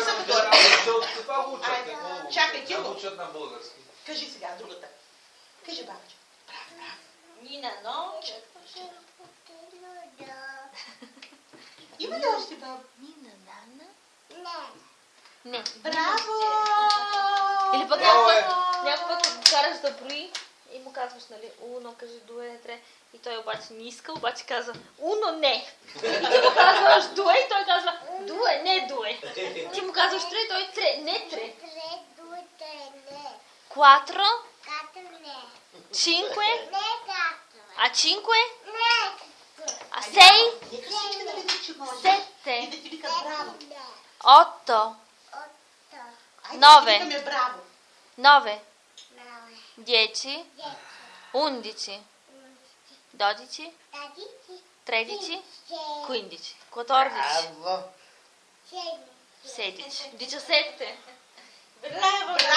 са като... Това учат, Чакай, тихо. учат на български. Кажи сега другата. Кажи, бабичка. Браво. Нина, но... Има ли още баба? Нина, Нана? Не. Браво! Или пък някой път го караш да брои и му казваш, нали, уно, кажи дуе, тре. И той обаче не иска, обаче казва, уно, не. И ти му казваш дуе и той казва, дуе, не дуе. Ти му казваш тре и той тре, не тре. Quattro, cinque, a cinque, a sei, Нека всички да видят, че може. И sette, да ти викат браво. otto, Айде да Нове. ти викаме браво. 9, 10, 11, 12, 13, 15, 14, 16, 17. Браво, браво.